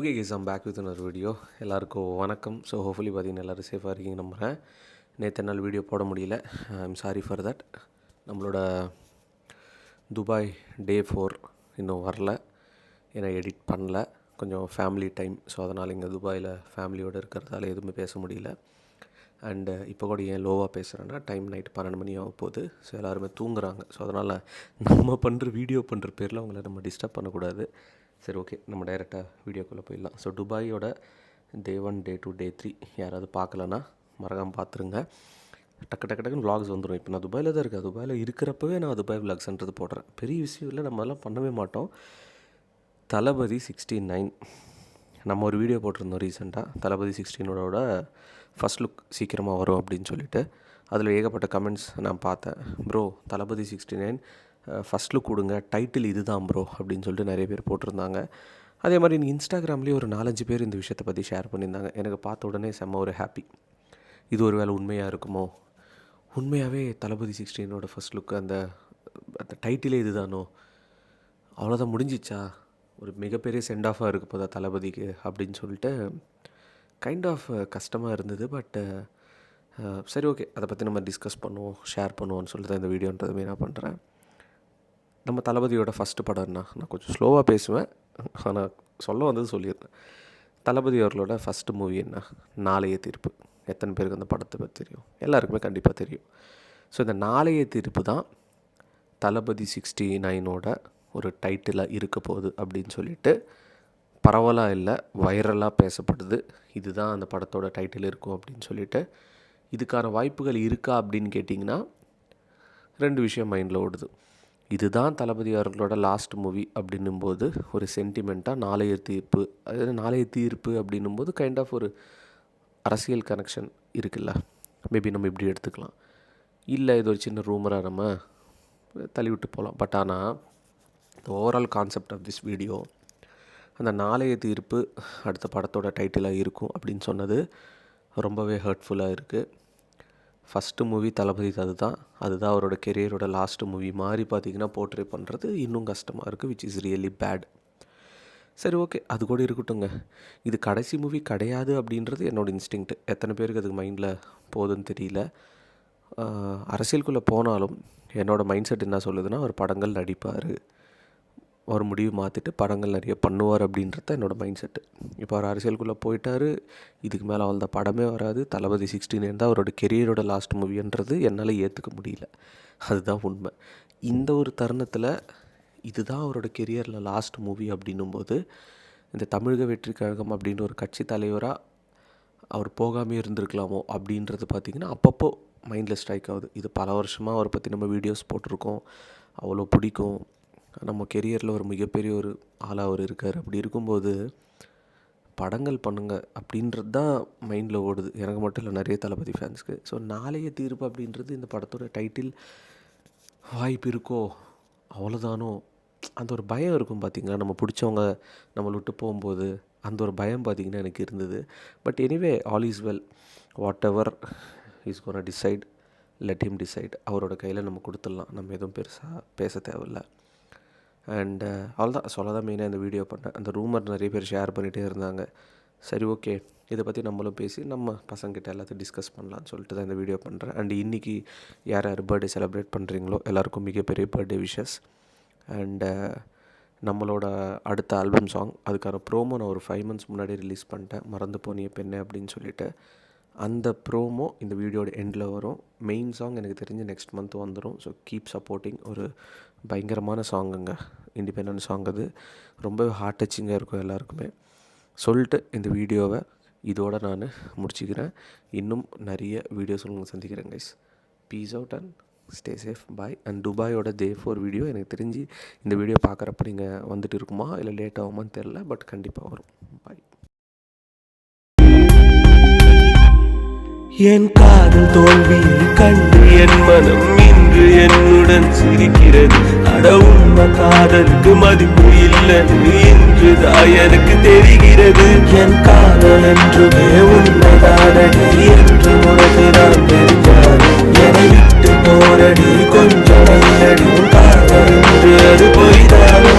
Okay guys I'm back with another video. எல்லாருக்கும் வணக்கம். So hopefully பார்த்தீங்கன்னா எல்லோரும் சேஃபாக இருக்கீங்க நம்புகிறேன். நேற்று நாள் வீடியோ போட முடியல, ஐம் சாரி ஃபார் தட். நம்மளோட துபாய் டே 4 இன்னும் வரல, ஏன்னா எடிட் பண்ணல, கொஞ்சம் ஃபேமிலி டைம். ஸோ அதனால் இங்கே துபாயில் ஃபேமிலியோடு இருக்கிறதால எதுவுமே பேச முடியல. அண்டு இப்போ கூட ஏன் லோவாக பேசுகிறேன்னா, டைம் நைட் 12 மணி ஆக போகுது. ஸோ எல்லாருமே தூங்குறாங்க. ஸோ அதனால் நம்ம வீடியோ பண்ணுற பேரில் அவங்கள நம்ம டிஸ்டர்ப் பண்ணக்கூடாது. சரி, ஓகே, நம்ம டைரெக்டாக வீடியோக்குள்ளே போயிடலாம். ஸோ துபாயோட டே 1 டே 2 டே 3 யாராவது பார்க்கலன்னா மறக்காமல் பார்த்துருங்க. டக்குன்னு vlogs வந்துடும். இப்போ நான் துபாயில் தான் இருக்கேன். துபாயில் இருக்கிறப்பவே நான் துபாய் vlogsன்றது போடுறேன். பெரிய விஷயம் இல்லை, நம்ம அதெல்லாம் பண்ணவே மாட்டோம். தளபதி 69 நம்ம ஒரு வீடியோ போட்டிருந்தோம் ரீசெண்டாக. தளபதி 16ஓட ஃபஸ்ட் லுக் சீக்கிரமாக வரும் அப்படின்னு சொல்லிட்டு. அதில் ஏகப்பட்ட கமெண்ட்ஸ் நான் பார்த்தேன். ப்ரோ தளபதி 69 ஃபஸ்ட் லுக் கொடுங்க, டைட்டில் இது தான் ப்ரோ அப்படின்னு சொல்லிட்டு நிறைய பேர் போட்டிருந்தாங்க. அதே மாதிரி எனக்கு இன்ஸ்டாகிராம்லேயே ஒரு 4-5 பேர் இந்த விஷயத்தை பற்றி ஷேர் பண்ணியிருந்தாங்க. எனக்கு பார்த்த உடனே செம்ம ஒரு ஹாப்பி. இது ஒரு வேளை உண்மையாக இருக்குமோ, உண்மையாகவே தளபதி 16ஓட ஃபஸ்ட் லுக் அந்த டைட்டிலே இது தானோ, அவ்வளோதான் முடிஞ்சிச்சா, ஒரு மிகப்பெரிய சென்ட் ஆஃபாக இருக்குது போதா தளபதிக்கு அப்படின்னு சொல்லிட்டு கைண்ட் ஆஃப் கஷ்டமாக இருந்தது. பட் சரி, ஓகே, அதை பற்றி நம்ம டிஸ்கஸ் பண்ணுவோம், ஷேர் பண்ணுவோம்னு சொல்லிட்டு தான் இந்த வீடியோன்றதுமே நான் பண்ணுறேன். நம்ம தளபதியோட ஃபஸ்ட்டு படம்னா நான் கொஞ்சம் ஸ்லோவாக பேசுவேன், ஆனால் சொல்ல வந்தது சொல்லியிருந்தேன். தளபதி அவர்களோட ஃபஸ்ட்டு மூவி என்ன, நாளைய தீர்ப்பு. எத்தனை பேருக்கு அந்த படத்தை பற்றி தெரியும்? எல்லாருக்குமே கண்டிப்பாக தெரியும். ஸோ இந்த நாளைய தீர்ப்பு தான் தளபதி 69ஓட ஒரு டைட்டிலாக இருக்க போகுது அப்படின்னு சொல்லிட்டு பரவலாக இல்லை, வைரலாக பேசப்படுது. இதுதான் அந்த படத்தோட டைட்டில் இருக்கும் அப்படின்னு சொல்லிட்டு. இதுக்கான வாய்ப்புகள் இருக்கா அப்படின்னு கேட்டிங்கன்னா 2 விஷயம் மைண்டில் ஓடுது. இதுதான் தளபதி அவர்களோட லாஸ்ட் மூவி அப்படின்னும்போது ஒரு சென்டிமெண்ட்டாக நாளைய தீர்ப்பு, அதாவது நாளைய தீர்ப்பு அப்படின்னும்போது கைண்ட் ஆஃப் ஒரு அரசியல் கனெக்ஷன் இருக்குல்ல, மேபி நம்ம இப்படி எடுத்துக்கலாம். இல்லை இது ஒரு சின்ன ரூமராக நம்ம தள்ளி விட்டு போகலாம். பட் ஆனால் the overall concept of this video, அந்த நாளைய தீர்ப்பு அடுத்த படத்தோட டைட்டிலாக இருக்கும் அப்படின்னு சொன்னது ரொம்பவே ஹர்ட்ஃபுல்லாக இருக்குது. ஃபஸ்ட்டு மூவி தளபதி அதுதான் அவரோட கெரியரோட லாஸ்ட்டு மூவி மாதிரி பார்த்திங்கன்னா போர்ட்ரே பண்ணுறது இன்னும் கஷ்டமாக இருக்குது, விச் இஸ் ரியலி பேட். சரி, ஓகே, அது கூட இருக்கட்டுங்க. இது கடைசி மூவி கிடையாது அப்படின்றது என்னோடய இன்ஸ்டிங்க்ட். எத்தனை பேருக்கு அதுக்கு மைண்டில் போகுதுன்னு தெரியல. அரசியலுக்குள்ளே போனாலும் என்னோடய மைண்ட் செட் என்ன சொல்லுதுன்னா, அவர் படங்கள் நடிப்பார், ஒரு முடிவு மாற்றிட்டு படங்கள் நிறைய பண்ணுவார் அப்படின்றது என்னோடய மைண்ட் செட்டு. இப்போ அவர் அரசியலுக்குள்ளே போயிட்டார், இதுக்கு மேலே அவள் படமே வராது, தளபதி 16 தான் அவரோட கெரியரோட லாஸ்ட் மூவின்றது என்னால் ஏற்றுக்க முடியல. அதுதான் உண்மை. இந்த ஒரு தருணத்தில் இதுதான் அவரோட கெரியரில் லாஸ்ட் மூவி அப்படின்னும்போது, இந்த தமிழக வெற்றி கழகம் அப்படின்ற ஒரு கட்சி தலைவராக அவர் போகாமே இருந்திருக்கலாமோ அப்படின்றது பார்த்திங்கன்னா அப்பப்போ மைண்டில் ஸ்ட்ரைக் ஆகுது. இது பல வருஷமாக அவரை பற்றி நம்ம வீடியோஸ் போட்டிருக்கோம், அவ்வளோ பிடிக்கும், நம்ம கெரியரில் ஒரு மிகப்பெரிய ஒரு ஆளாக அவர் இருக்கார். அப்படி இருக்கும்போது படங்கள் பண்ணுங்கள் அப்படின்றது தான் மைண்டில் ஓடுது. எனக்கு மட்டும் இல்லை, நிறைய தளபதி ஃபேன்ஸ்க்கு. ஸோ நாளைய தீர்ப்பு அப்படின்றது இந்த படத்தோட டைட்டில் வாய்ப்பு இருக்கோ, அவ்வளோதானோ, அந்த ஒரு பயம் இருக்கும் பார்த்திங்களா. நம்ம பிடிச்சவங்க நம்மளை விட்டு போகும்போது அந்த ஒரு பயம் பார்த்திங்கன்னா எனக்கு இருந்தது. But anyway, all is well. Whatever is gonna decide, let him decide. அவரோட கையில் நம்ம கொடுத்துடலாம், நம்ம எதுவும் பெருசாக பேச தேவையில்லை. அண்ட் அவ்வளோதான் சொல்ல தான் மெயினாக இந்த வீடியோ பண்ணேன். அந்த ரூமர் நிறைய பேர் ஷேர் பண்ணிகிட்டே இருந்தாங்க. சரி, ஓகே, இதை பற்றி நம்மளும் பேசி நம்ம பசங்கிட்ட எல்லாத்தையும் டிஸ்கஸ் பண்ணலான்னு சொல்லிட்டு தான் இந்த வீடியோ பண்ணுறேன். அண்ட் இன்றைக்கி யார் யார் பர்த்டே செலிப்ரேட் பண்ணுறீங்களோ எல்லாேருக்கும் மிகப்பெரிய பர்த்டே விஷஸ். அண்டு நம்மளோட அடுத்த ஆல்பம் சாங், அதுக்கான ப்ரோமோ நான் ஒரு 5 months முன்னாடி ரிலீஸ் பண்ணிட்டேன், மறந்து போனிய பெண்ணே அப்படின்னு சொல்லிட்டு. அந்த ப்ரோமோ இந்த வீடியோட எண்டில் வரும். மெயின் சாங் எனக்கு தெரிஞ்சு நெக்ஸ்ட் மந்த் வந்துடும். So keep supporting. ஒரு பயங்கரமான சாங்குங்க, இண்டிபெண்டன்ட் சாங். அது ரொம்ப ஹார்ட் டச்சிங்காக இருக்கும் எல்லாருக்குமே. சொல்லிட்டு இந்த வீடியோவை இதோடு நான் முடிச்சுக்கிறேன். இன்னும் நிறைய வீடியோஸ் உங்களுக்கு சந்திக்கிறேன் guys. Peace out and stay safe, bye. And துபாயோட டே 4 வீடியோ எனக்கு தெரிஞ்சு இந்த வீடியோ பார்க்குறப்ப நீங்கள் வந்துட்டு இருக்குமா இல்லை லேட் ஆகுமான்னு தெரில, பட் கண்டிப்பாக வரும். பாய். என் காதல் தோல்வியை கண்டு என் மனம் இன்று என்னுடன் சிரிக்கிறது. அட உண்மை காதலுக்கு மதிப்பு இல்லைன்னு இன்றுதான் எனக்கு தெரிகிறது. என் காதல் என்றுமே உண்மைதானடி என்று உனக்கு நான் தெரிஞ்சாலும் என்னை விட்டு போரடி கொஞ்சம் இல்லடி. காதல் என்று அது பொய்தானோ.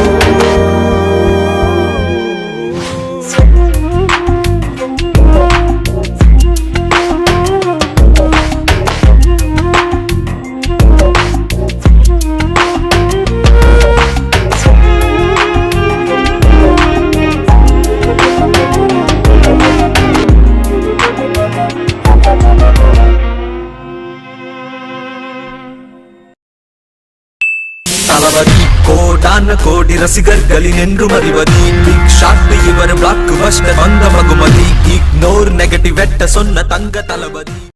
தளபதி. கோடான கோடி ரசிகர்களின் என்றும் அதிபதி. பிக் ஷாட் இவர் பிளாக் பஸ்டர் வந்த மகுமதி. இக்னோர் நெகட்டிவ் வெட்ட சொன்ன தங்க தளபதி.